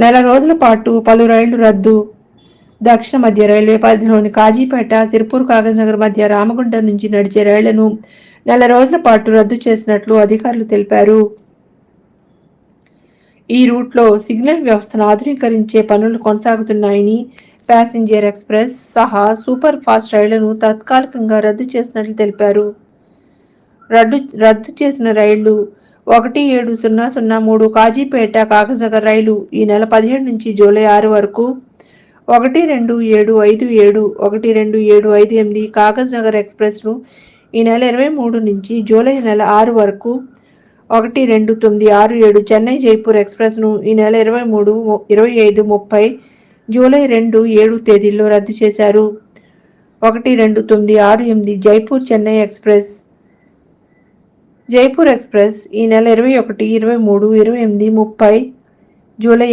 నెల రోజుల పాటు పలు రైళ్లు రద్దు. దక్షిణ మధ్య రైల్వే పరిధిలోని కాజీపేట, సిర్పూర్ కాగజ్నగర్ మధ్య రామగుండం నుంచి నడిచే రైళ్లను నెల రోజుల పాటు రద్దు చేసినట్లు అధికారులు తెలిపారు. ఈ రూట్లో సిగ్నల్ వ్యవస్థను ఆధునీకరించే పనులు కొనసాగుతున్నాయని, ప్యాసింజర్ ఎక్స్ప్రెస్ సహా సూపర్ ఫాస్ట్ రైళ్లను తాత్కాలికంగా రద్దు చేసినట్లు తెలిపారు. రద్దు చేసిన రైళ్లు 17003 కాజీపేట కాగజ్నగర్ రైలు ఈ నెల 17 నుంచి జూలై 6 వరకు, 12757, 12758 కాగజ్నగర్ ఎక్స్ప్రెస్ను ఈ నెల 23 నుంచి జూలై నెల 6 వరకు, 12967 చెన్నై జైపూర్ ఎక్స్ప్రెస్ను ఈ నెల 23, 25, 30 జూలై 2, 7 తేదీల్లో రద్దు చేశారు. 12968 జైపూర్ ఎక్స్ప్రెస్ ఈ నెల 21, 23, 28, 30 జూలై